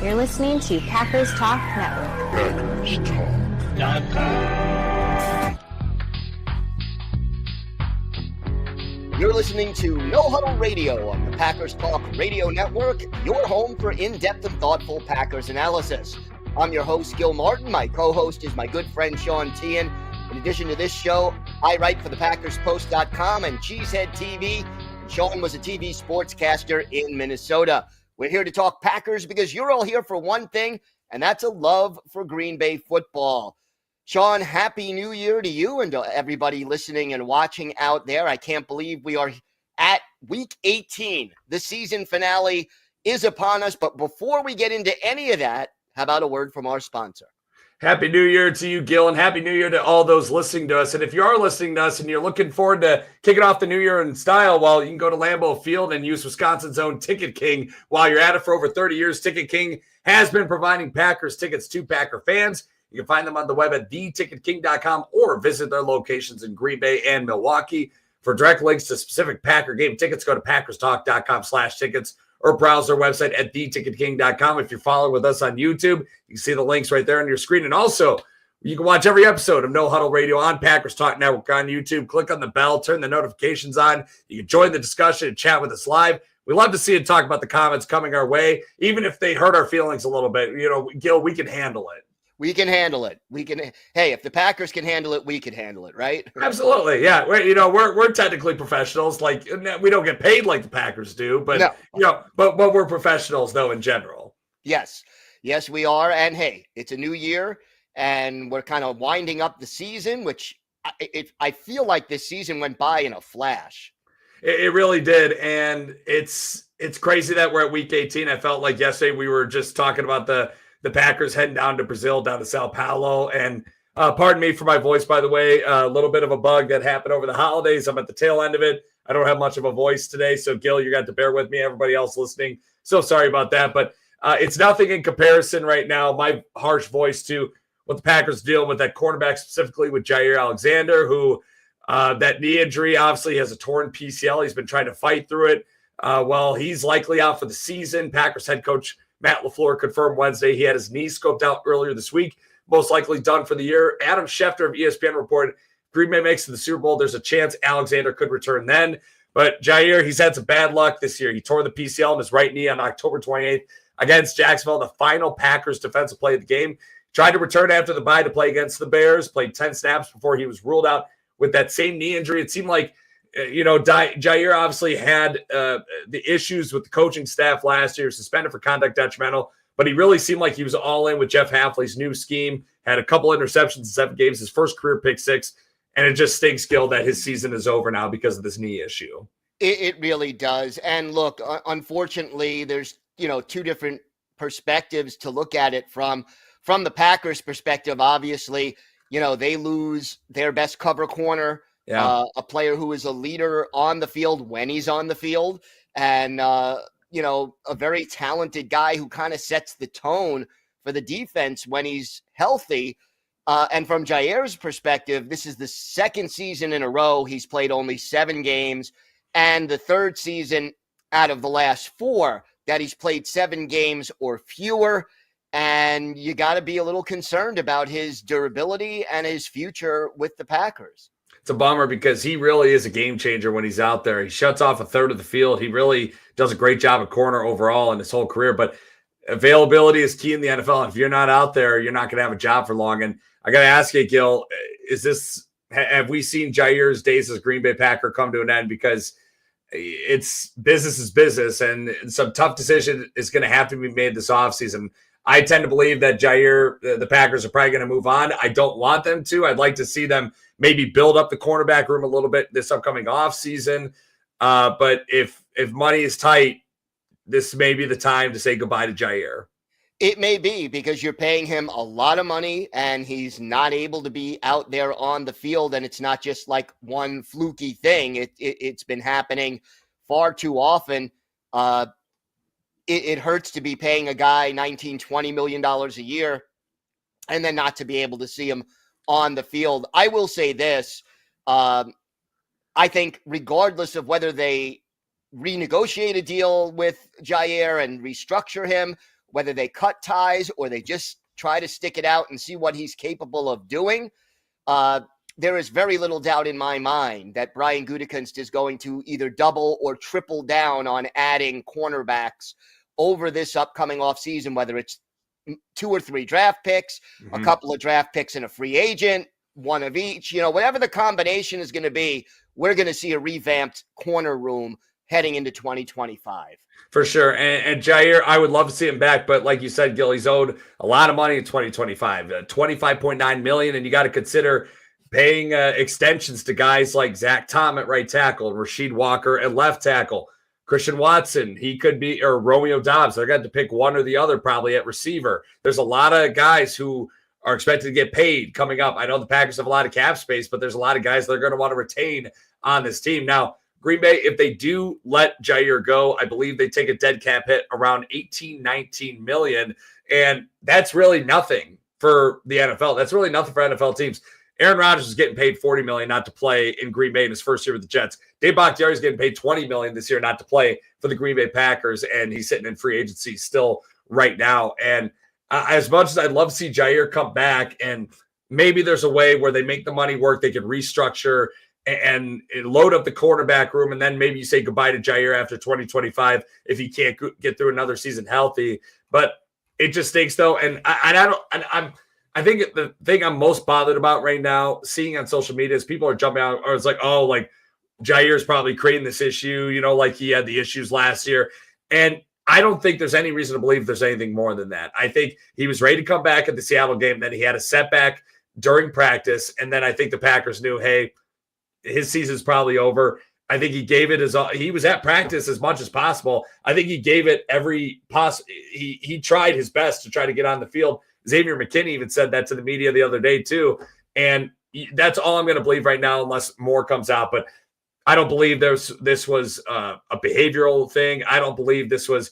You're listening to Packers Talk Network. You're listening to No Huddle Radio on the Packers Talk Radio Network, your home for in-depth and thoughtful Packers analysis. I'm your host, Gil Martin. My co-host is my good friend, Sean Tehan. In addition to this show, I write for the PackersPost.com and Cheesehead TV. And Sean was a TV sportscaster in Minnesota. We're here to talk Packers because you're all here for one thing, and that's a love for Green Bay football. Sean, Happy New Year to you and to everybody listening and watching out there. I can't believe we are at week 18. The season finale is upon us, but before we get into any of that, how about a word from our sponsor? Happy New Year to you, Gil, and Happy New Year to all those listening to us. And if you are listening to us and you're looking forward to kicking off the new year in style, well, you can go to Lambeau Field and use Wisconsin's own Ticket King. While you're at it, for over 30 years, Ticket King has been providing Packers tickets to Packer fans. You can find them on the web at theticketking.com or visit their locations in Green Bay and Milwaukee. For direct links to specific Packer game tickets, go to packerstalk.com/tickets. or browse our website at theticketking.com. If you're following with us on YouTube, you can see the links right there on your screen. And also, you can watch every episode of No Huddle Radio on Packers Talk Network on YouTube. Click on the bell, turn the notifications on. You can join the discussion and chat with us live. We love to see and talk about the comments coming our way, even if they hurt our feelings a little bit. You know, Gil, we can handle it. We can handle it. Hey, if the Packers can handle it, we can handle it, right? Absolutely, yeah. We're technically professionals. Like, we don't get paid like the Packers do, but no. but we're professionals though in general. Yes, we are. And hey, it's a new year, and we're kind of winding up the season, which I feel like this season went by in a flash. It really did, and it's crazy that we're at week 18. I felt like yesterday we were just talking about the Packers heading down to Brazil, down to Sao Paulo. And pardon me for my voice, by the way, a little bit of a bug that happened over the holidays. I'm at the tail end of it. I don't have much of a voice today. So, Gil, you got to bear with me. Everybody else listening, so sorry about that. But it's nothing in comparison right now, my harsh voice, to what the Packers are dealing with, that cornerback, specifically with Jaire Alexander, who that knee injury obviously has a torn PCL. He's been trying to fight through it. Well, he's likely out for the season. Packers head coach Matt LaFleur confirmed Wednesday he had his knee scoped out earlier this week, most likely done for the year. Adam Schefter of ESPN reported Green Bay makes it to the Super Bowl. There's a chance Alexander could return then. But Jaire, he's had some bad luck this year. He tore the PCL in his right knee on October 28th against Jacksonville, the final Packers defensive play of the game. Tried to return after the bye to play against the Bears, played 10 snaps before he was ruled out with that same knee injury. It seemed like Jaire obviously had the issues with the coaching staff last year, suspended for conduct detrimental, but he really seemed like he was all in with Jeff Hafley's new scheme, had a couple interceptions in 7 games, his first career pick 6, and it just stinks, Gil, that his season is over now because of this knee issue. It really does. And look, unfortunately, there's, two different perspectives to look at it from. From the Packers' perspective, obviously, they lose their best cover corner. Yeah. A player who is a leader on the field when he's on the field, and a very talented guy who kind of sets the tone for the defense when he's healthy. And from Jaire's perspective, this is the second season in a row he's played only 7 games, and the third season out of the last 4 that he's played 7 games or fewer. And you got to be a little concerned about his durability and his future with the Packers. It's a bummer because he really is a game changer when he's out there. He shuts off a third of the field. He really does a great job at corner overall in his whole career. But availability is key in the NFL. If you're not out there, you're not going to have a job for long. And I got to ask you, Gil, have we seen Jaire's days as Green Bay Packer come to an end? Because it's business is business, and some tough decision is going to have to be made this offseason. I tend to believe that Jaire, the Packers are probably going to move on. I don't want them to. I'd like to see them maybe build up the cornerback room a little bit this upcoming offseason. But if money is tight, this may be the time to say goodbye to Jaire. It may be, because you're paying him a lot of money and he's not able to be out there on the field. And it's not just like one fluky thing. It's been happening far too often. It hurts to be paying a guy $19-20 million a year and then not to be able to see him on the field. I will say this. I think regardless of whether they renegotiate a deal with Jaire and restructure him, whether they cut ties or they just try to stick it out and see what he's capable of doing, there is very little doubt in my mind that Brian Gutekunst is going to either double or triple down on adding cornerbacks over this upcoming offseason, whether it's 2 or 3 draft picks, a couple of draft picks and a free agent, one of each, whatever the combination is going to be, we're going to see a revamped corner room heading into 2025. For sure. And Jaire, I would love to see him back, but like you said, Gil, he's owed a lot of money in 2025, $25.9 million, and you got to consider paying extensions to guys like Zach Tom at right tackle, Rasheed Walker at left tackle, Christian Watson, he could be, or Romeo Doubs. They're going to pick one or the other probably at receiver. There's a lot of guys who are expected to get paid coming up. I know the Packers have a lot of cap space, but there's a lot of guys they're going to want to retain on this team. Now, Green Bay, if they do let Jaire go, I believe they take a dead cap hit around 19 million. And that's really nothing for the NFL. That's really nothing for NFL teams. Aaron Rodgers is getting paid $40 million not to play in Green Bay in his first year with the Jets. Dave Bakhtiari is getting paid $20 million this year not to play for the Green Bay Packers, and he's sitting in free agency still right now. And as much as I'd love to see Jaire come back, and maybe there's a way where they make the money work, they can restructure and load up the quarterback room, and then maybe you say goodbye to Jaire after 2025 if he can't get through another season healthy. But it just stinks, though, and I think the thing I'm most bothered about right now, seeing on social media, is people are jumping out, or it's like, oh, like Jaire's probably creating this issue, like he had the issues last year. And I don't think there's any reason to believe there's anything more than that. I think he was ready to come back at the Seattle game. Then he had a setback during practice. And then I think the Packers knew, hey, his season's probably over. I think he gave it he was at practice as much as possible. I think he gave it every he tried his best to try to get on the field. Xavier McKinney even said that to the media the other day too. And that's all I'm going to believe right now, unless more comes out. But I don't believe this was a behavioral thing. I don't believe this was,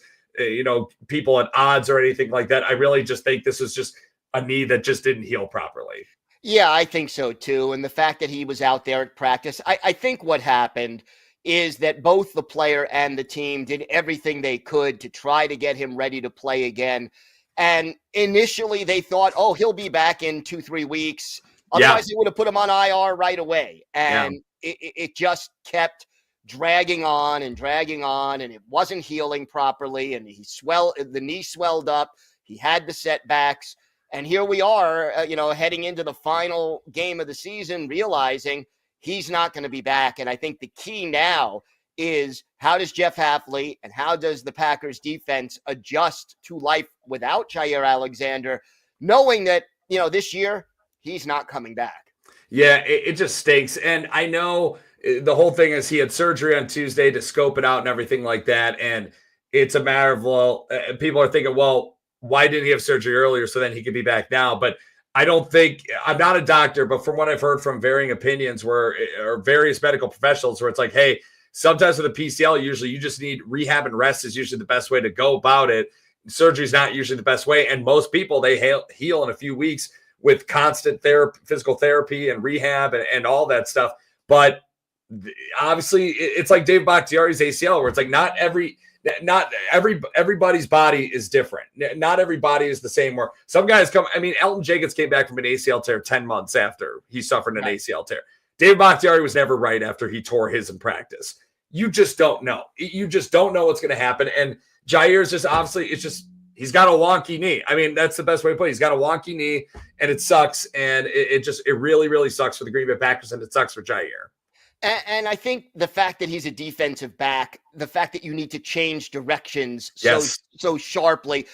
people at odds or anything like that. I really just think this was just a knee that just didn't heal properly. Yeah, I think so too. And the fact that he was out there at practice, I think what happened is that both the player and the team did everything they could to try to get him ready to play again. And initially they thought, oh, he'll be back in 2-3 weeks. Otherwise, they would have put him on IR right away. And it just kept dragging on, and it wasn't healing properly. And the knee swelled up. He had the setbacks. And here we are, heading into the final game of the season, realizing he's not going to be back. And I think the key now is, how does Jeff Hafley and how does the Packers defense adjust to life without Jaire Alexander, knowing that, this year he's not coming back? Yeah, it just stinks. And I know the whole thing is he had surgery on Tuesday to scope it out and everything like that. And it's a matter of, people are thinking, well, why didn't he have surgery earlier so then he could be back now? But I don't think, I'm not a doctor, but from what I've heard from varying opinions or various medical professionals, where it's like, hey, sometimes with a PCL, usually you just need rehab, and rest is usually the best way to go about it. Surgery is not usually the best way. And most people, they heal in a few weeks with constant physical therapy and rehab and all that stuff. But obviously it's like Dave Bakhtiari's ACL, where it's like not everybody's body is different. Not every body is the same. Where some guys Elton Jacobs came back from an ACL tear 10 months after he suffered an ACL tear. Dave Bakhtiari was never right after he tore his in practice. You just don't know. You just don't know what's going to happen. And Jaire's just he's got a wonky knee. That's the best way to put it. He's got a wonky knee, and it sucks. And it really, really sucks for the Green Bay Packers, and it sucks for Jaire. And I think the fact that he's a defensive back, the fact that you need to change directions so sharply,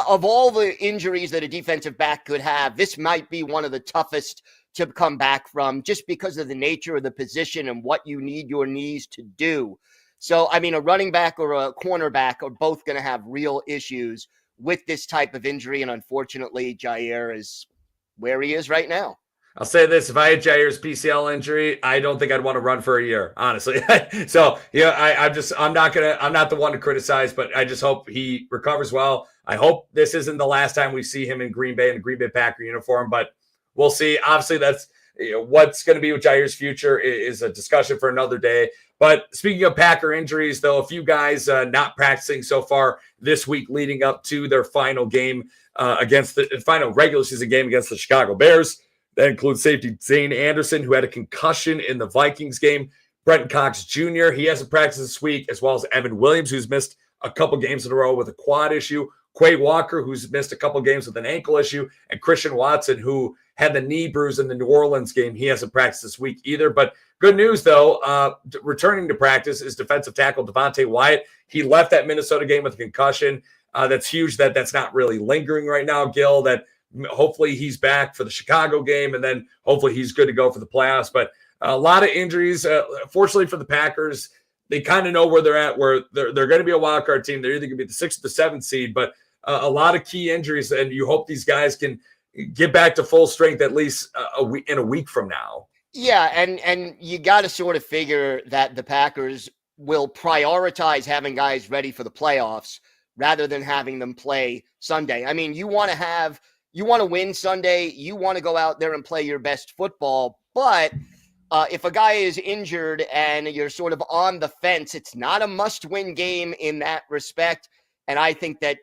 of all the injuries that a defensive back could have, this might be one of the toughest to come back from, just because of the nature of the position and what you need your knees to do. So, a running back or a cornerback are both going to have real issues with this type of injury. And unfortunately, Jaire is where he is right now. I'll say this: if I had Jaire's PCL injury, I don't think I'd want to run for a year, honestly. So, I'm not the one to criticize, but I just hope he recovers well. I hope this isn't the last time we see him in Green Bay in a Green Bay Packer uniform, but we'll see. Obviously, that's what's going to be with Jaire's future is a discussion for another day. But speaking of Packer injuries, though, a few guys not practicing so far this week leading up to their final game against the final regular season game against the Chicago Bears. That includes safety Zane Anderson, who had a concussion in the Vikings game. Brenton Cox Jr., he hasn't practiced this week, as well as Evan Williams, who's missed a couple games in a row with a quad issue. Quay Walker, who's missed a couple games with an ankle issue. And Christian Watson, who had the knee bruise in the New Orleans game. He hasn't practiced this week either. But good news, though, returning to practice is defensive tackle Devontae Wyatt. He left that Minnesota game with a concussion. That's huge that's not really lingering right now, Gil, that hopefully he's back for the Chicago game, and then hopefully he's good to go for the playoffs. But a lot of injuries. Fortunately for the Packers, they kind of know where they're at, where they're going to be a wild card team. They're either going to be the 6th or the 7th seed, but a lot of key injuries, and you hope these guys can get back to full strength at least a week from now. Yeah, and you got to sort of figure that the Packers will prioritize having guys ready for the playoffs rather than having them play Sunday. I mean, you want to win Sunday, you want to go out there and play your best football, but if a guy is injured and you're sort of on the fence, it's not a must-win game in that respect. And I think that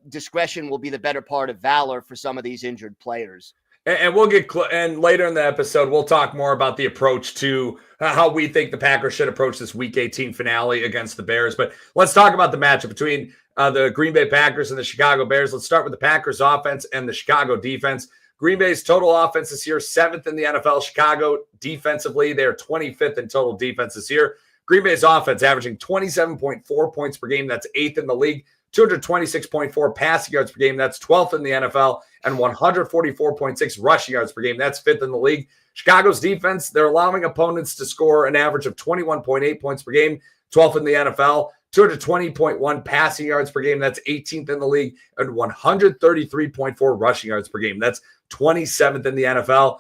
discretion will be the better part of valor for some of these injured players. And we'll get and later in the episode, we'll talk more about the approach to how we think the Packers should approach this Week 18 finale against the Bears. But let's talk about the matchup between the Green Bay Packers and the Chicago Bears. Let's start with the Packers offense and the Chicago defense. Green Bay's total offense this year, 7th in the NFL. Chicago defensively, they're 25th in total defense this year. Green Bay's offense averaging 27.4 points per game. That's 8th in the league. 226.4 passing yards per game. That's 12th in the NFL. And 144.6 rushing yards per game. That's 5th in the league. Chicago's defense, they're allowing opponents to score an average of 21.8 points per game. 12th in the NFL. 220.1 passing yards per game. That's 18th in the league. And 133.4 rushing yards per game. That's 27th in the NFL.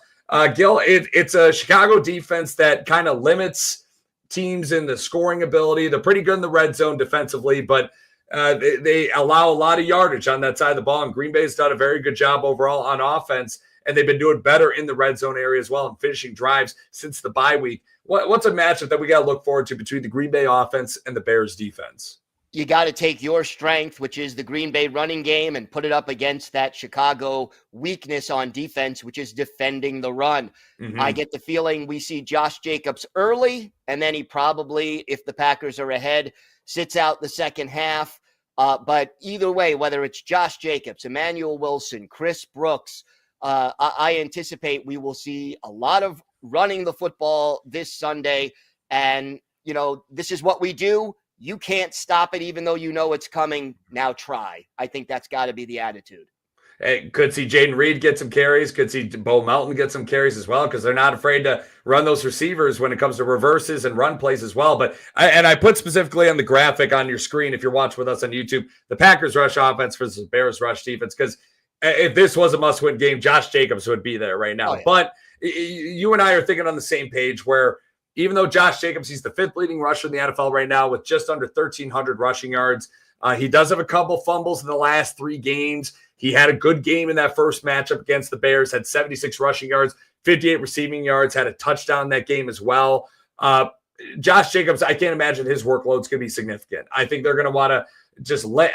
Gil, it's a Chicago defense that kind of limits teams in the scoring ability. They're pretty good in the red zone defensively, but they allow a lot of yardage on that side of the ball. And Green Bay's done a very good job overall on offense, and they've been doing better in the red zone area as well and finishing drives since the bye week. What's a matchup that we got to look forward to between the Green Bay offense and the Bears defense? You got to take your strength, which is the Green Bay running game, and put it up against that Chicago weakness on defense, which is defending the run. Mm-hmm. I get the feeling we see Josh Jacobs early, and then he probably, if the Packers are ahead, sits out the second half. But either way, whether it's Josh Jacobs, Emmanuel Wilson, Chris Brooks, I anticipate we will see a lot of running the football this Sunday. And, this is what we do. You can't stop it, even though you know it's coming. Now try. I think that's got to be the attitude. Hey, could see Jaden Reed get some carries. Could see Bo Melton get some carries as well, because they're not afraid to run those receivers when it comes to reverses and run plays as well. But I put specifically on the graphic on your screen, if you're watching with us on YouTube, the Packers rush offense versus the Bears rush defense, because if this was a must-win game, Josh Jacobs would be there right now. Oh, yeah. But you and I are thinking on the same page, where even though Josh Jacobs, he's the 5th leading rusher in the NFL right now with just under 1,300 rushing yards. He does have a couple fumbles in the last 3 games. He had a good game in that first matchup against the Bears, had 76 rushing yards, 58 receiving yards, had a touchdown in that game as well. Josh Jacobs, I can't imagine his workload's going to be significant. I think they're going to want to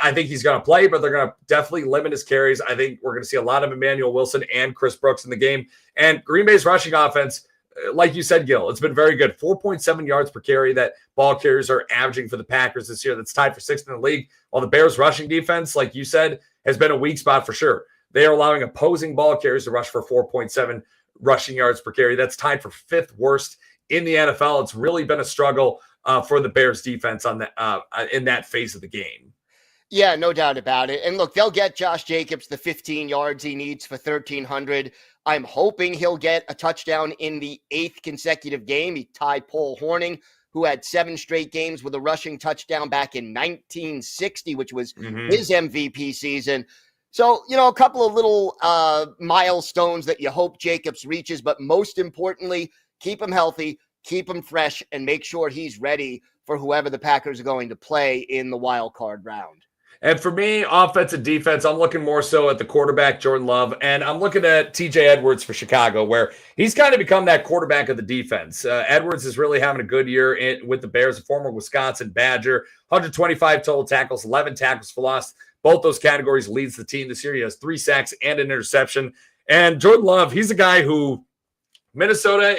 I think he's going to play, but they're going to definitely limit his carries. I think we're going to see a lot of Emmanuel Wilson and Chris Brooks in the game. And Green Bay's rushing offense, like you said, Gil, it's been very good. 4.7 yards per carry that ball carriers are averaging for the Packers this year. That's tied for 6th in the league. While the Bears rushing defense, like you said, has been a weak spot for sure. They are allowing opposing ball carriers to rush for 4.7 rushing yards per carry. That's tied for 5th worst in the NFL. It's really been a struggle for the Bears defense on in that phase of the game. Yeah, no doubt about it. And look, they'll get Josh Jacobs the 15 yards he needs for 1,300. I'm hoping he'll get a touchdown in the 8th consecutive game. He tied Paul Hornung, who had 7 straight games with a rushing touchdown back in 1960, which was his MVP season. So, a couple of little milestones that you hope Jacobs reaches, but most importantly, keep him healthy, keep him fresh, and make sure he's ready for whoever the Packers are going to play in the wild card round. And for me, offense and defense, I'm looking more so at the quarterback, Jordan Love, and I'm looking at TJ Edwards for Chicago, where he's kind of become that quarterback of the defense. Edwards is really having a good year with the Bears, a former Wisconsin Badger, 125 total tackles, 11 tackles for loss. Both those categories leads the team this year. He has 3 sacks and an interception. And Jordan Love, he's a guy who Minnesota,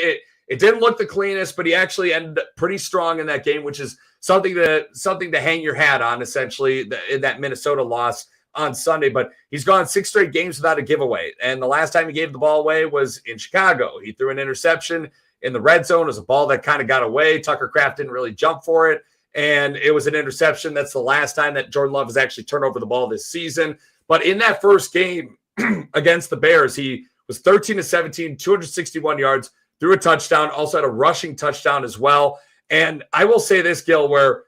it didn't look the cleanest, but he actually ended up pretty strong in that game, which is something to hang your hat on, essentially, in that Minnesota loss on Sunday. But he's gone 6 straight games without a giveaway. And the last time he gave the ball away was in Chicago. He threw an interception in the red zone. It was a ball that kind of got away. Tucker Kraft didn't really jump for it. And it was an interception. That's the last time that Jordan Love has actually turned over the ball this season. But in that first game against the Bears, he was 13-17, 261 yards, threw a touchdown, also had a rushing touchdown as well. And I will say this, Gil, where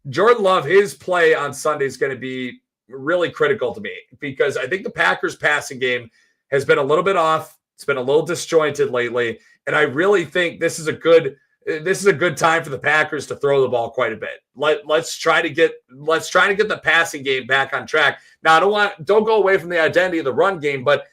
Jordan Love, his play on Sunday is going to be really critical to me, because I think the Packers passing game has been a little bit off. It's been a little disjointed lately. And I really think this is a good time for the Packers to throw the ball quite a bit. Let's try to get the passing game back on track. Now, don't go away from the identity of the run game, but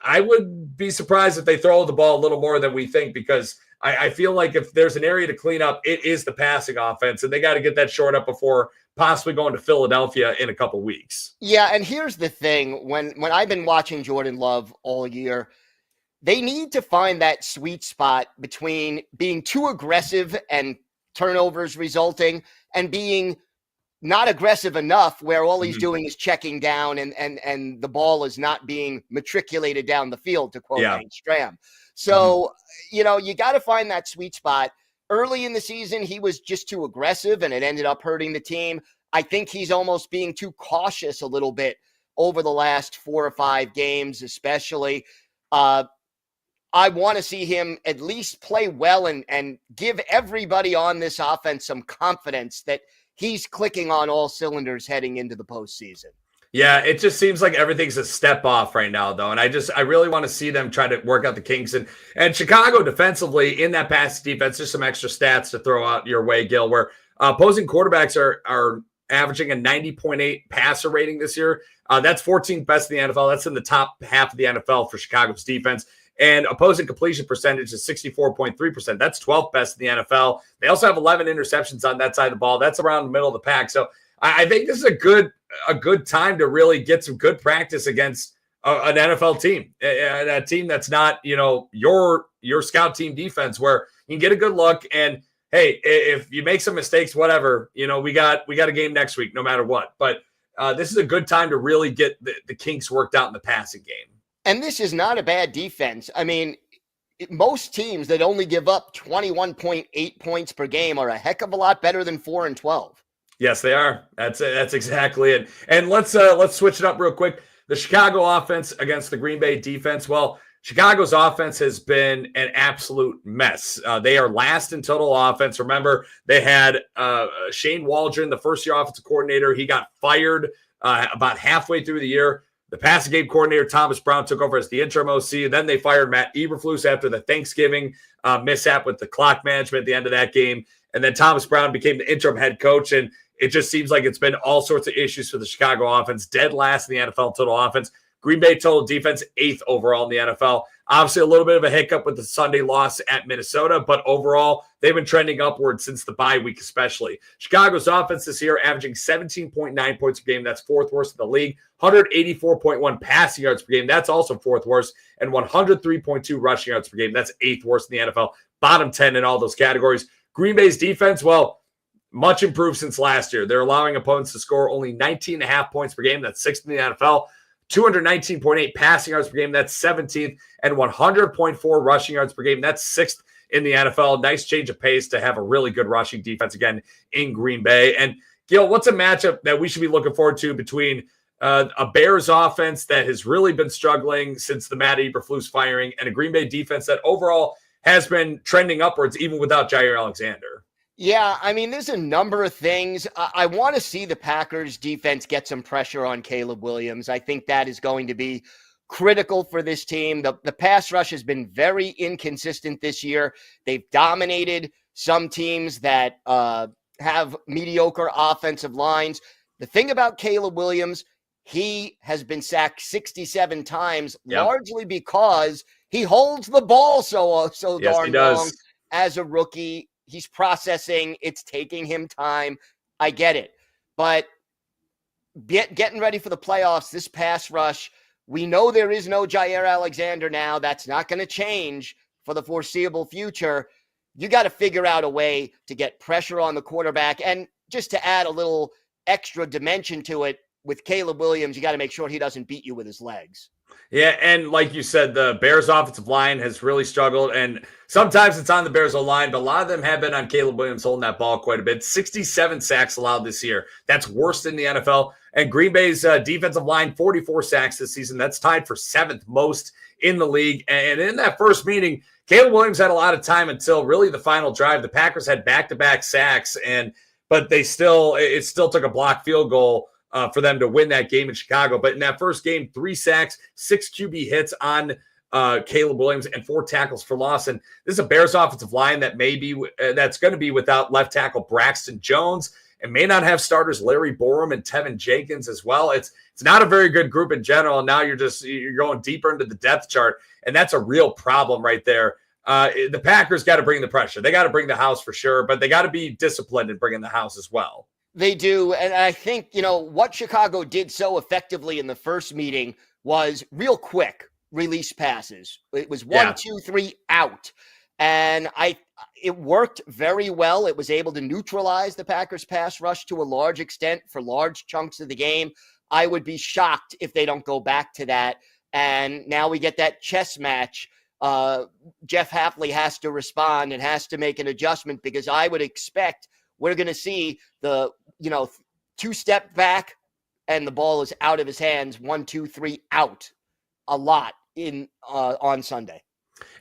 I would be surprised if they throw the ball a little more than we think, because I feel like if there's an area to clean up, it is the passing offense, and they got to get that shored up before possibly going to Philadelphia in a couple weeks. Yeah, and here's the thing. When I've been watching Jordan Love all year, they need to find that sweet spot between being too aggressive and turnovers resulting, and being not aggressive enough where all he's doing is checking down and the ball is not being matriculated down the field, to quote Hank Stram. So, you got to find that sweet spot. Early in the season, he was just too aggressive, and it ended up hurting the team. I think he's almost being too cautious a little bit over the last 4 or 5 games, especially. I want to see him at least play well and give everybody on this offense some confidence that he's clicking on all cylinders heading into the postseason. Yeah, it just seems like everything's a step off right now, though. And I really want to see them try to work out the kinks. And Chicago defensively, in that pass defense, just some extra stats to throw out your way, Gil, where opposing quarterbacks are averaging a 90.8 passer rating this year. That's 14th best in the NFL. That's in the top half of the NFL for Chicago's defense. And opposing completion percentage is 64.3%. That's 12th best in the NFL. They also have 11 interceptions on that side of the ball. That's around the middle of the pack. So I think this is a good time to really get some good practice against an NFL team, a team that's not, your scout team defense, where you can get a good look. And hey, if you make some mistakes, whatever, we got a game next week, no matter what. But this is a good time to really get the kinks worked out in the passing game. And this is not a bad defense. I mean, most teams that only give up 21.8 points per game are a heck of a lot better than 4-12. Yes, they are. That's exactly it. And let's switch it up real quick. The Chicago offense against the Green Bay defense. Well, Chicago's offense has been an absolute mess. They are last in total offense. Remember, they had Shane Waldron, the first-year offensive coordinator. He got fired about halfway through the year. The passing game coordinator, Thomas Brown, took over as the interim OC. Then they fired Matt Eberflus after the Thanksgiving mishap with the clock management at the end of that game. And then Thomas Brown became the interim head coach. And it just seems like it's been all sorts of issues for the Chicago offense. Dead last in the NFL total offense. Green Bay total defense, 8th overall in the NFL. Obviously, a little bit of a hiccup with the Sunday loss at Minnesota, but overall, they've been trending upward since the bye week especially. Chicago's offense this year averaging 17.9 points per game. That's 4th worst in the league. 184.1 passing yards per game. That's also 4th worst. And 103.2 rushing yards per game. That's 8th worst in the NFL. Bottom 10 in all those categories. Green Bay's defense, well, much improved since last year. They're allowing opponents to score only 19.5 points per game. That's 6th in the NFL. 219.8 passing yards per game. That's 17th. And 100.4 rushing yards per game. That's 6th in the NFL. Nice change of pace to have a really good rushing defense again in Green Bay. And Gil, what's a matchup that we should be looking forward to between a Bears offense that has really been struggling since the Matt Eberflus firing and a Green Bay defense that overall has been trending upwards even without Jaire Alexander? Yeah, I mean, there's a number of things. I want to see the Packers defense get some pressure on Caleb Williams. I think that is going to be critical for this team. The pass rush has been very inconsistent this year. They've dominated some teams that have mediocre offensive lines. The thing about Caleb Williams, he has been sacked 67 times, largely because he holds the ball so darn long as a rookie. He's processing. It's taking him time. I get it. But getting ready for the playoffs, this pass rush, we know there is no Jaire Alexander now. That's not going to change for the foreseeable future. You got to figure out a way to get pressure on the quarterback. And just to add a little extra dimension to it, with Caleb Williams, you got to make sure he doesn't beat you with his legs. Yeah, and like you said, the Bears offensive line has really struggled, and sometimes it's on the Bears O-line, but a lot of them have been on Caleb Williams holding that ball quite a bit. 67 sacks allowed this year. That's worse than the NFL. And Green Bay's defensive line, 44 sacks this season. That's tied for 7th most in the league. And in that first meeting, Caleb Williams had a lot of time until really the final drive. The Packers had back-to-back sacks, but it still took a blocked field goal for them to win that game in Chicago. But in that first game, 3 sacks, 6 QB hits on Caleb Williams, and 4 tackles for loss. And this is a Bears offensive line that that's going to be without left tackle Braxton Jones, and may not have starters Larry Borum and Tevin Jenkins as well. It's not a very good group in general. And now you're going deeper into the depth chart, and that's a real problem right there. The Packers got to bring the pressure. They got to bring the house for sure, but they got to be disciplined in bringing the house as well. They do. And I think, what Chicago did so effectively in the first meeting was real quick release passes. It was 1, 2, 3 out. And it worked very well. It was able to neutralize the Packers pass rush to a large extent for large chunks of the game. I would be shocked if they don't go back to that. And now we get that chess match. Jeff Hafley has to respond and has to make an adjustment, because I would expect we're going to see the 2-step back and the ball is out of his hands, 1, 2, 3 out a lot on Sunday.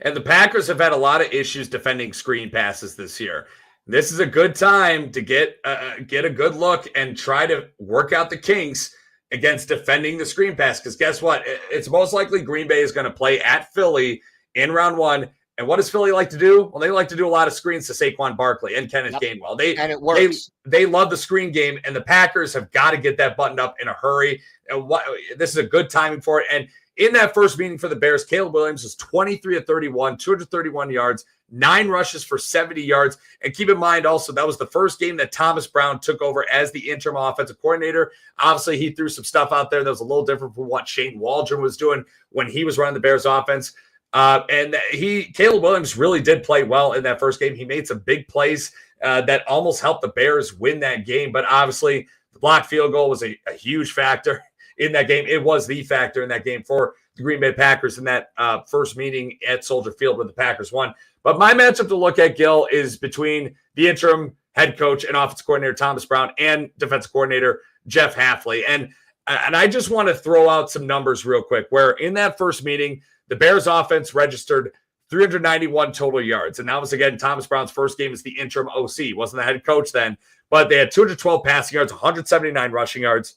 And the Packers have had a lot of issues defending screen passes this year. This is a good time to get a good look and try to work out the kinks against defending the screen pass. Because guess what? It's most likely Green Bay is going to play at Philly in round 1. And what does Philly like to do? Well, they like to do a lot of screens to Saquon Barkley and Kenneth Gainwell. And it works. They love the screen game, and the Packers have got to get that buttoned up in a hurry. And this is a good timing for it. And in that first meeting for the Bears, Caleb Williams was 23 of 31, 231 yards, 9 rushes for 70 yards. And keep in mind also, that was the first game that Thomas Brown took over as the interim offensive coordinator. Obviously, he threw some stuff out there that was a little different from what Shane Waldron was doing when he was running the Bears offense. Caleb Williams really did play well in that first game. He made some big plays that almost helped the Bears win that game. But obviously, the blocked field goal was a huge factor in that game. It was the factor in that game for the Green Bay Packers in that first meeting at Soldier Field when the Packers won. But my matchup to look at, Gil, is between the interim head coach and offensive coordinator Thomas Brown and defensive coordinator Jeff Hafley. And I just want to throw out some numbers real quick, where in that first meeting, the Bears offense registered 391 total yards. And that was, again, Thomas Brown's first game as the interim OC. Wasn't the head coach then. But they had 212 passing yards, 179 rushing yards.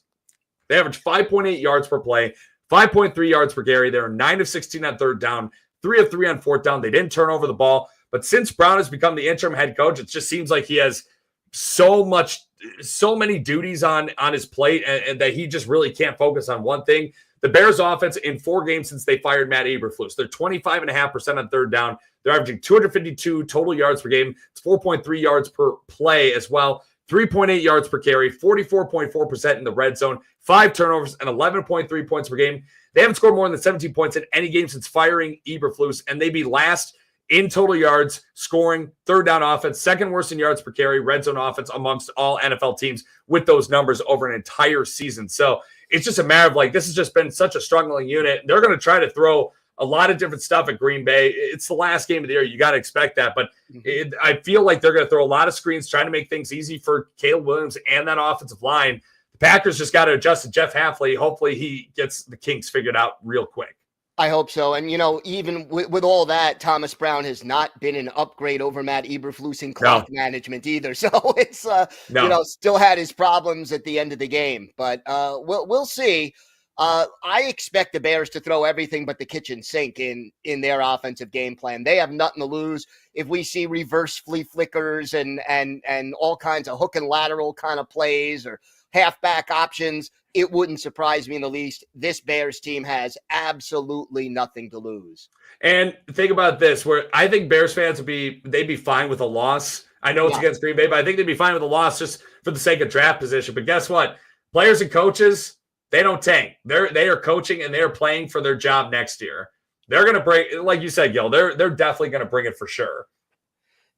They averaged 5.8 yards per play, 5.3 yards per carry. They were 9 of 16 on third down, 3 of 3 on fourth down. They didn't turn over the ball. But since Brown has become the interim head coach, it just seems like he has so many duties on his plate and that he just really can't focus on one thing. The Bears offense in 4 games since they fired Matt Eberflus, they're 25.5% on third down. They're averaging 252 total yards per game. It's 4.3 yards per play as well. 3.8 yards per carry, 44.4% in the red zone, 5 turnovers, and 11.3 points per game. They haven't scored more than 17 points in any game since firing Eberflus, and they'd be last in total yards, scoring, third down offense, second worst in yards per carry, red zone offense amongst all NFL teams with those numbers over an entire season. So it's just a matter of this has just been such a struggling unit. They're going to try to throw a lot of different stuff at Green Bay. It's the last game of the year. You got to expect that. But I feel like they're going to throw a lot of screens, trying to make things easy for Caleb Williams and that offensive line. The Packers just got to adjust to Jeff Hafley. Hopefully he gets the kinks figured out real quick. I hope so. And, even with all that, Thomas Brown has not been an upgrade over Matt Eberflus in clock management either. So it's, still had his problems at the end of the game. But we'll see. I expect the Bears to throw everything but the kitchen sink in their offensive game plan. They have nothing to lose. If we see reverse flea flickers and all kinds of hook and lateral kind of plays or halfback options, it wouldn't surprise me in the least. This Bears team has absolutely nothing to lose. And think about this, where I think Bears fans they'd be fine with a loss. I know it's against Green Bay, but I think they'd be fine with a loss just for the sake of draft position. But guess what? Players and coaches, they don't tank. They are coaching and they're playing for their job next year. They're going to bring, like you said, Gil, they're definitely going to bring it for sure.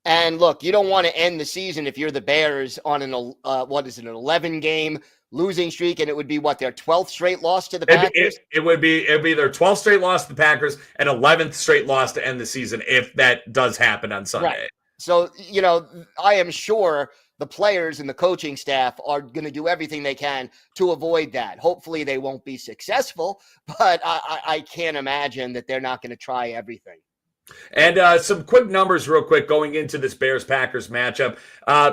And look, you don't want to end the season if you're the Bears on an 11-game losing streak, and it would be their 12th straight loss to the Packers? It would be their 12th straight loss to the Packers and 11th straight loss to end the season if that does happen on Sunday. Right. So, I am sure the players and the coaching staff are going to do everything they can to avoid that. Hopefully they won't be successful, but I can't imagine that they're not going to try everything. And some quick numbers real quick going into this Bears-Packers matchup.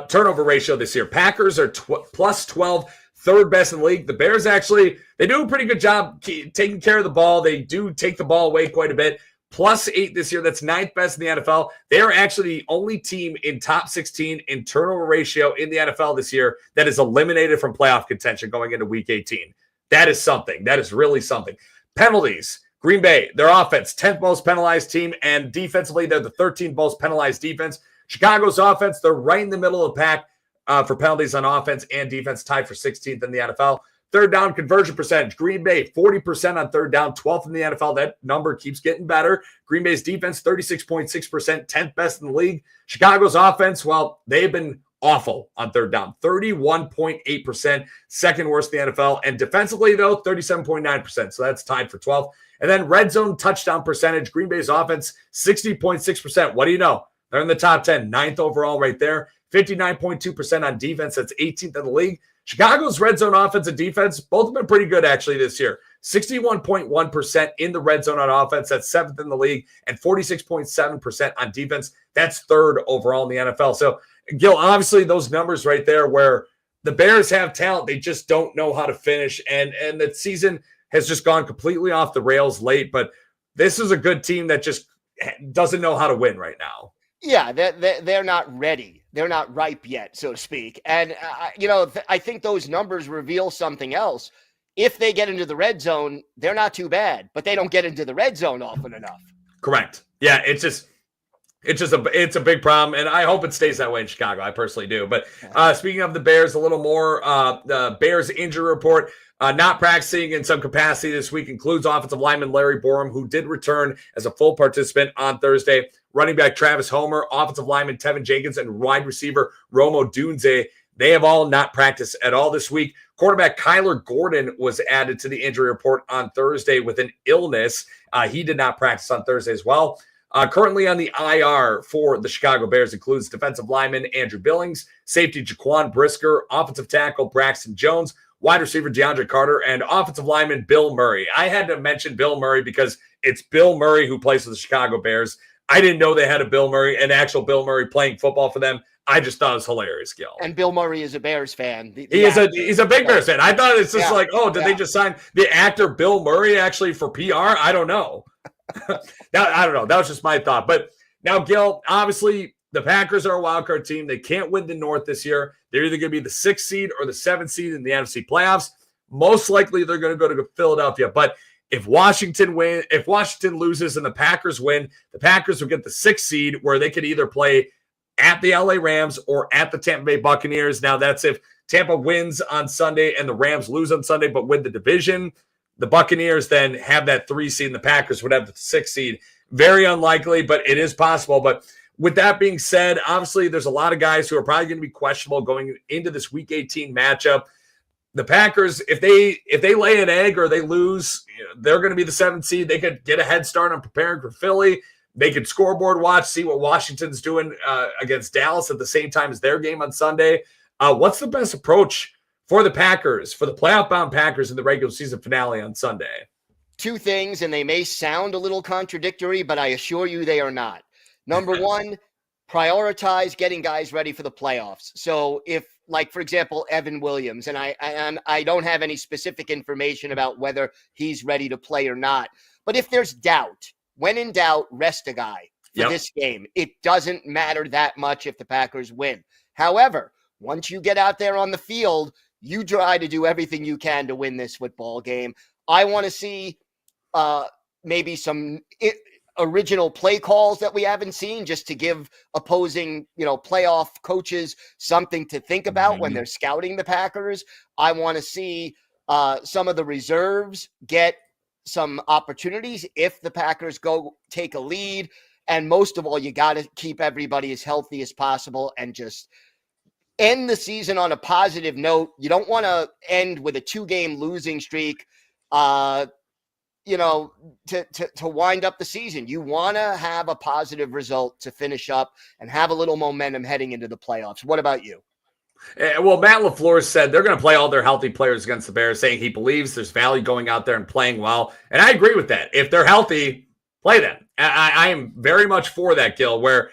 Turnover ratio this year. Packers are plus 12, third best in the league. The Bears actually, they do a pretty good job taking care of the ball. They do take the ball away quite a bit. Plus 8 this year. That's ninth best in the NFL. They are actually the only team in top 16 in turnover ratio in the NFL this year that is eliminated from playoff contention going into Week 18. That is something. That is really something. Penalties. Green Bay, their offense, 10th most penalized team, and defensively, they're the 13th most penalized defense. Chicago's offense, they're right in the middle of the pack for penalties on offense and defense, tied for 16th in the NFL. Third down conversion percentage, Green Bay, 40% on third down, 12th in the NFL. That number keeps getting better. Green Bay's defense, 36.6%, 10th best in the league. Chicago's offense, well, they've been awful on third down, 31.8%, second worst in the NFL. And defensively, though, 37.9%. So that's tied for 12th. And then red zone touchdown percentage, Green Bay's offense, 60.6%. What do you know? They're in the top 10, ninth overall right there. 59.2% on defense. That's 18th in the league. Chicago's red zone offense and defense, both have been pretty good actually this year. 61.1% in the red zone on offense. That's 7th in the league. And 46.7% on defense. That's third overall in the NFL. So, Gil, obviously those numbers right there where the Bears have talent, they just don't know how to finish. And the season has just gone completely off the rails late, but this is a good team that just doesn't know how to win right now. Yeah, they're not ready. They're not ripe yet, so to speak. And, I think those numbers reveal something else. If they get into the red zone, they're not too bad, but they don't get into the red zone often enough. Correct. Yeah, it's a big problem, and I hope it stays that way in Chicago. I personally do. But speaking of the Bears, a little more, the Bears injury report. Not practicing in some capacity this week includes offensive lineman Larry Borum, who did return as a full participant on Thursday. Running back Travis Homer, offensive lineman Tevin Jenkins, and wide receiver Romo Dunze. They have all not practiced at all this week. Quarterback Kyler Gordon was added to the injury report on Thursday with an illness. He did not practice on Thursday as well. Currently on the IR for the Chicago Bears includes defensive lineman Andrew Billings, safety Jaquan Brisker, offensive tackle Braxton Jones, wide receiver DeAndre Carter, and offensive lineman Bill Murray. I had to mention Bill Murray because it's Bill Murray who plays for the Chicago Bears. I didn't know they had a Bill Murray, an actual Bill Murray playing football for them. I just thought it was hilarious, Gil. And Bill Murray is a Bears fan. He's a big Bears fan. I thought it's just did they just sign the actor Bill Murray actually for PR? I don't know. I don't know. That was just my thought. But now, Gil, obviously, the Packers are a wild card team. They can't win the North this year. They're either going to be the 6th seed or the 7th seed in the NFC playoffs. Most likely, they're going to go to Philadelphia. But if Washington loses and the Packers win, the Packers will get the 6th seed where they could either play at the LA Rams or at the Tampa Bay Buccaneers. Now, that's if Tampa wins on Sunday and the Rams lose on Sunday but win the division. The Buccaneers then have that 3 seed and the Packers would have the 6th seed. Very unlikely, but it is possible. But with that being said, obviously there's a lot of guys who are probably going to be questionable going into this Week 18 matchup. The Packers, if they lay an egg or they lose, they're going to be the 7th seed. They could get a head start on preparing for Philly. They could scoreboard watch, see what Washington's doing against Dallas at the same time as their game on Sunday. What's the best approach for the Packers, for the playoff-bound Packers in the regular season finale on Sunday? 2 things, and they may sound a little contradictory, but I assure you they are not. Number one, prioritize getting guys ready for the playoffs. So if, like, for example, Evan Williams, and I don't have any specific information about whether he's ready to play or not, but if there's doubt, when in doubt, rest a guy for this game. It doesn't matter that much if the Packers win. However, once you get out there on the field, You try to do everything you can to win this football game. I want to see maybe some original play calls that we haven't seen, just to give opposing, playoff coaches something to think about when they're scouting the Packers. I want to see some of the reserves get some opportunities if the Packers go take a lead. And most of all, you got to keep everybody as healthy as possible and just end the season on a positive note. You don't want to end with a 2-game losing streak, to wind up the season. You want to have a positive result to finish up and have a little momentum heading into the playoffs. What about you? Well, Matt LaFleur said they're going to play all their healthy players against the Bears, saying he believes there's value going out there and playing well. And I agree with that. If they're healthy, play them. I am very much for that, Gil, where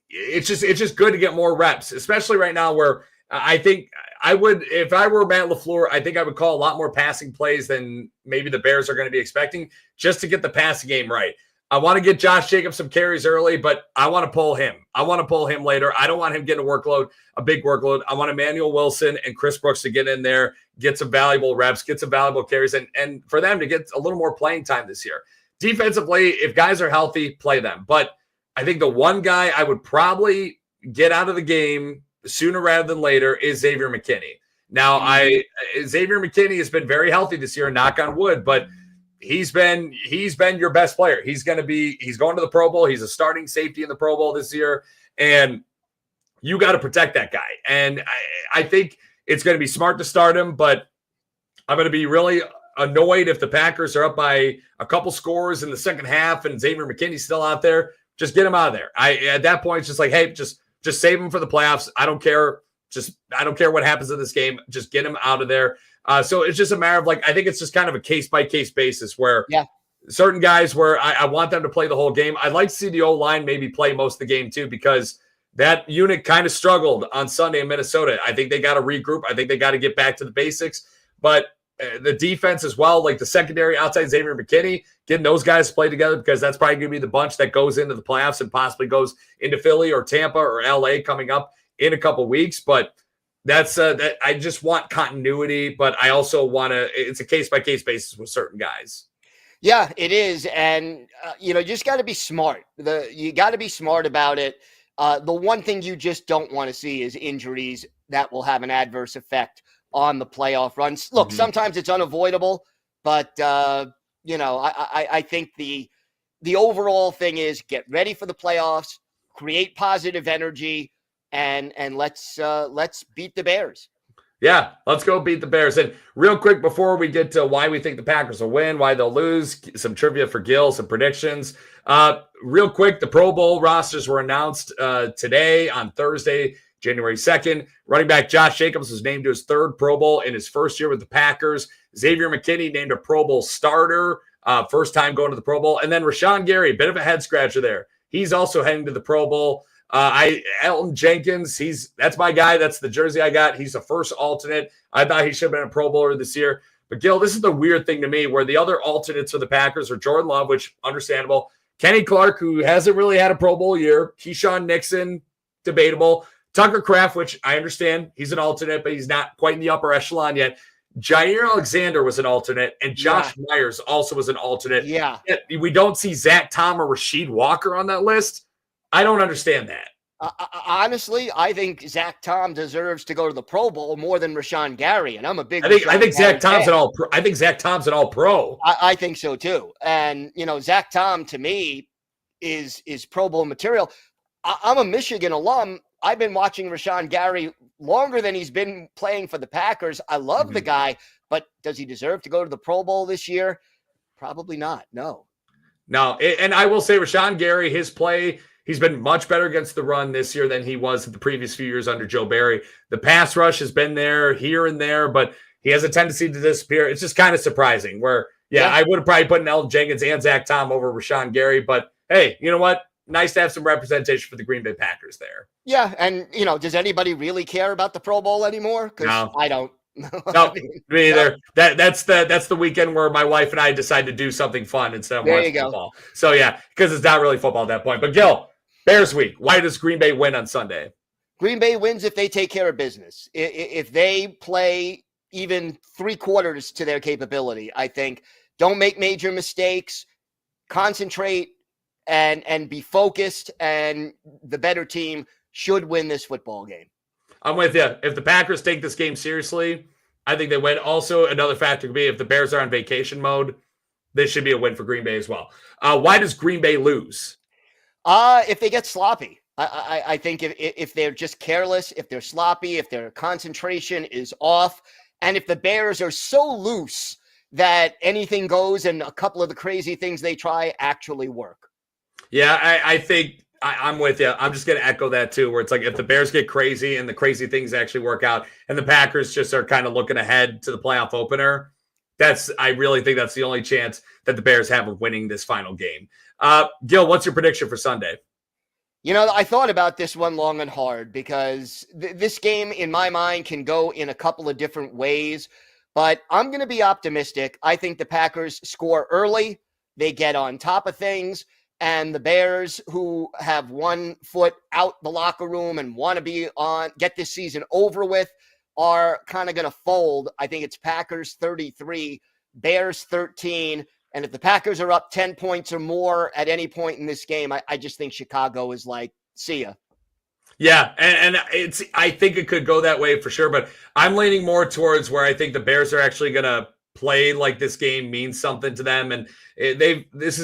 it's just good to get more reps, especially right now where I think I would, if I were Matt LaFleur, I think I would call a lot more passing plays than maybe the Bears are going to be expecting, just to get the passing game right. I want to get Josh Jacobs some carries early, but I want to pull him. I want to pull him later. I don't want him getting a big workload. I want Emmanuel Wilson and Chris Brooks to get in there, get some valuable reps, get some valuable carries, and for them to get a little more playing time this year. Defensively, if guys are healthy, play them. But I think the one guy I would probably get out of the game sooner rather than later is Xavier McKinney. Now, Xavier McKinney has been very healthy this year, knock on wood, but he's been your best player. He's going to the Pro Bowl. He's a starting safety in the Pro Bowl this year, and you got to protect that guy. And I think it's going to be smart to start him, but I'm going to be really annoyed if the Packers are up by a couple scores in the second half and Xavier McKinney's still out there. Just get him out of there. At that point, it's just like, hey, just save him for the playoffs. I don't care. I don't care what happens in this game. Just get him out of there. So it's just a matter of I think it's just kind of a case-by-case basis where certain guys where I want them to play the whole game. I'd like to see the O-line maybe play most of the game too, because that unit kind of struggled on Sunday in Minnesota. I think they got to regroup. I think they got to get back to the basics. But the defense as well, like the secondary outside Xavier McKinney, getting those guys to play together, because that's probably going to be the bunch that goes into the playoffs and possibly goes into Philly or Tampa or LA coming up in a couple weeks. But that's that I just want continuity, but I also want to, it's a case-by-case basis with certain guys. Yeah, it is. And, you just got to be smart. You got to be smart about it. The one thing you just don't want to see is injuries that will have an adverse effect on the playoff runs. Look, sometimes it's unavoidable, but, I think the overall thing is get ready for the playoffs, create positive energy, and let's beat the Bears. Yeah, let's go beat the Bears. And real quick, before we get to why we think the Packers will win, why they'll lose, some trivia for Gil, some predictions. Real quick, the Pro Bowl rosters were announced today on Thursday, January 2nd. Running back Josh Jacobs was named to his third Pro Bowl in his first year with the Packers. Xavier McKinney named a Pro Bowl starter, first time going to the Pro Bowl. And then Rashawn Gary, bit of a head scratcher there. He's also heading to the Pro Bowl. Elton Jenkins, that's my guy. That's the jersey I got. He's the first alternate. I thought he should have been a Pro Bowler this year. But Gil, this is the weird thing to me, where the other alternates for the Packers are Jordan Love, which understandable. Kenny Clark, who hasn't really had a Pro Bowl year. Keyshawn Nixon, debatable. Tucker Kraft, which I understand, he's an alternate, but he's not quite in the upper echelon yet. Jaire Alexander was an alternate, and Josh Myers also was an alternate. Yeah. Yet we don't see Zach Tom or Rasheed Walker on that list. I don't understand that. Honestly, I think Zach Tom deserves to go to the Pro Bowl more than Rashawn Gary, and I'm a big. I think Zach Tom's an all. I think Zach Tom's an all pro. I think so too. And Zach Tom to me is Pro Bowl material. I'm a Michigan alum. I've been watching Rashawn Gary longer than he's been playing for the Packers. I love the guy, but does he deserve to go to the Pro Bowl this year? Probably not. No. And I will say Rashawn Gary, his play. He's been much better against the run this year than he was the previous few years under Joe Barry. The pass rush has been there here and there, but he has a tendency to disappear. It's just kind of surprising where, I would have probably put Elton Jenkins and Zach Tom over Rashawn Gary, but hey, you know what? Nice to have some representation for the Green Bay Packers there. Yeah, and, does anybody really care about the Pro Bowl anymore? Because no. I don't. No, me either. That's the weekend where my wife and I decide to do something fun instead of watching football. So, because it's not really football at that point. But, Gil, Bears week. Why does Green Bay win on Sunday? Green Bay wins if they take care of business. If they play even 3/4 to their capability, I think. Don't make major mistakes. Concentrate and be focused, and the better team should win this football game. I'm with you. If the Packers take this game seriously, I think they win. Also, another factor could be if the Bears are on vacation mode, this should be a win for Green Bay as well. Why does Green Bay lose? If they get sloppy. I think if they're just careless, if they're sloppy, if their concentration is off, and if the Bears are so loose that anything goes and a couple of the crazy things they try actually work. Yeah, I think I'm with you. I'm just going to echo that too, where it's like if the Bears get crazy and the crazy things actually work out and the Packers just are kind of looking ahead to the playoff opener, I really think that's the only chance that the Bears have of winning this final game. Gil, what's your prediction for Sunday? I thought about this one long and hard because this game, in my mind, can go in a couple of different ways. But I'm going to be optimistic. I think the Packers score early. They get on top of things. And the Bears, who have one foot out the locker room and want to get this season over with, are kind of going to fold. I think it's Packers 33, Bears 13. And if the Packers are up 10 points or more at any point in this game, I just think Chicago is like, see ya. Yeah, and I think it could go that way for sure, but I'm leaning more towards where I think the Bears are actually going to play like this game means something to them. And there's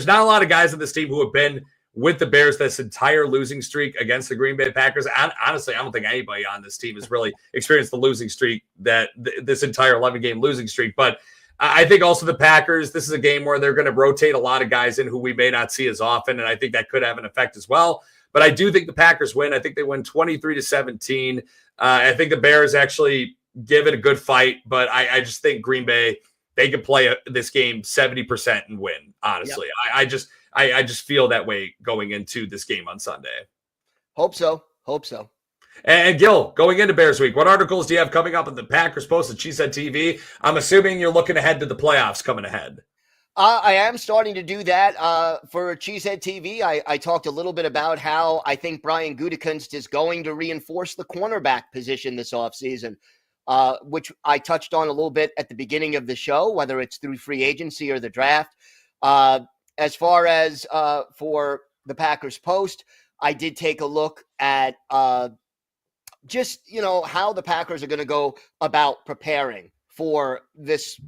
not a lot of guys on this team who have been with the Bears this entire losing streak against the Green Bay Packers. And honestly, I don't think anybody on this team has really experienced the losing streak this entire 11-game losing streak. But I think also the Packers, this is a game where they're going to rotate a lot of guys in who we may not see as often, and I think that could have an effect as well. But I do think the Packers win. I think they win 23-17. I think the Bears actually give it a good fight, but I just think Green Bay, they could play this game 70% and win, honestly. Yep. I just feel that way going into this game on Sunday. Hope so. And Gil, going into Bears Week, what articles do you have coming up in the Packers Post at Cheesehead TV? I'm assuming you're looking ahead to the playoffs coming ahead. I am starting to do that for Cheesehead TV. I talked a little bit about how I think Brian Gutekunst is going to reinforce the cornerback position this offseason, which I touched on a little bit at the beginning of the show, whether it's through free agency or the draft. As far as for the Packers Post, I did take a look at just, how the Packers are going to go about preparing for this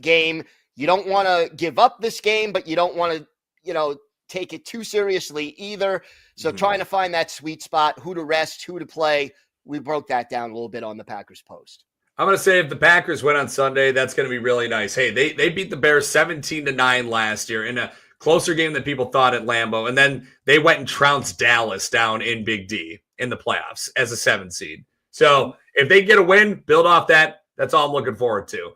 game. You don't want to give up this game, but you don't want to, take it too seriously either. So trying to find that sweet spot, who to rest, who to play. We broke that down a little bit on the Packers Post. I'm going to say if the Packers win on Sunday, that's going to be really nice. Hey, they beat the Bears 17-9 last year in a closer game than people thought at Lambeau. And then they went and trounced Dallas down in Big D in the playoffs as a 7 seed. So if they get a win, build off that. That's all I'm looking forward to.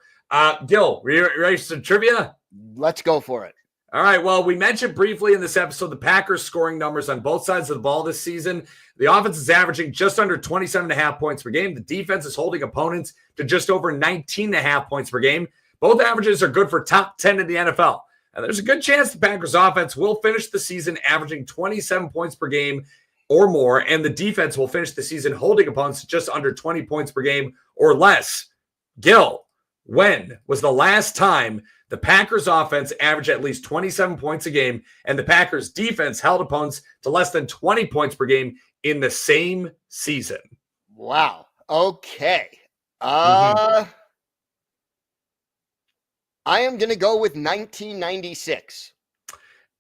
Gil, ready for some trivia? Let's go for it. All right. Well, we mentioned briefly in this episode the Packers scoring numbers on both sides of the ball this season. The offense is averaging just under 27.5 points per game. The defense is holding opponents to just over 19.5 points per game. Both averages are good for top 10 in the NFL. And there's a good chance the Packers offense will finish the season averaging 27 points per game or more, and the defense will finish the season holding opponents to just under 20 points per game or less. Gil, when was the last time the Packers offense averaged at least 27 points a game and the Packers defense held opponents to less than 20 points per game in the same season? Wow. Okay. I am going to go with 1996.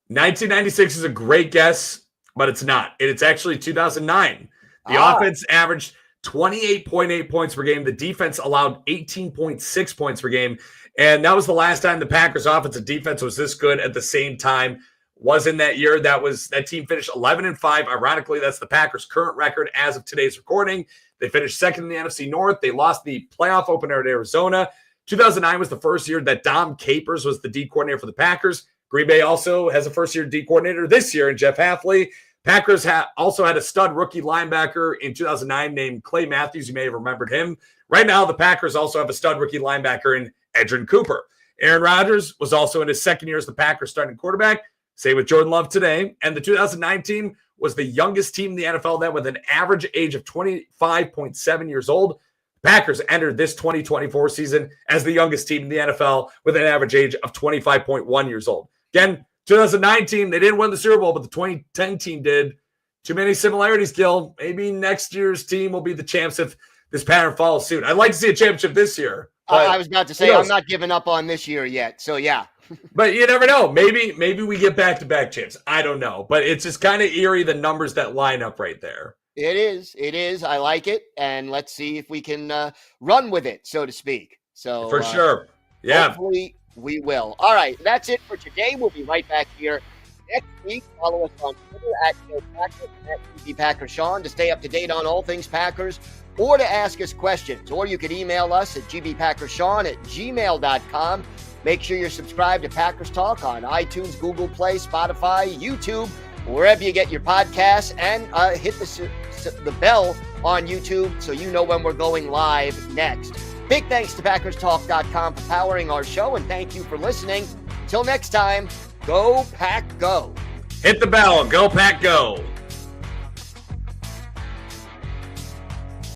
1996 is a great guess, but it's not. It's actually 2009. The offense averaged 28.8 points per game. The defense allowed 18.6 points per game. And that was the last time the Packers offensive defense was this good at the same time. Was in that year. That team finished 11-5. Ironically, that's the Packers' current record as of today's recording. They finished second in the NFC North. They lost the playoff opener at Arizona. 2009 was the first year that Dom Capers was the D coordinator for the Packers. Green Bay also has a first-year D coordinator this year in Jeff Hafley. Packers also had a stud rookie linebacker in 2009 named Clay Matthews. You may have remembered him. Right now, the Packers also have a stud rookie linebacker in Edgerrin Cooper. Aaron Rodgers was also in his second year as the Packers starting quarterback. Same with Jordan Love today. And the 2009 team was the youngest team in the NFL then with an average age of 25.7 years old. Packers entered this 2024 season as the youngest team in the NFL with an average age of 25.1 years old. Again, 2009 team, they didn't win the Super Bowl, but the 2010 team did. Too many similarities, Gil. Maybe next year's team will be the champs if this pattern follows suit. I'd like to see a championship this year. I was about to say, I'm not giving up on this year yet. So, yeah. But you never know. Maybe we get back-to-back champs. I don't know. But it's just kind of eerie, the numbers that line up right there. It is. I like it. And let's see if we can run with it, so to speak. So for sure. Yeah. Hopefully we will. All right. That's it for today. We'll be right back here next week. Follow us on Twitter at Packers and at GB Packers Sean to stay up to date on all things Packers or to ask us questions. Or you can email us at gbpackersean@gmail.com. Make sure you're subscribed to Packers Talk on iTunes, Google Play, Spotify, YouTube, wherever you get your podcasts, and hit the bell on YouTube so you know when we're going live next. Big thanks to PackersTalk.com for powering our show, and thank you for listening. Till next time, go Pack Go. Hit the bell. Go Pack Go.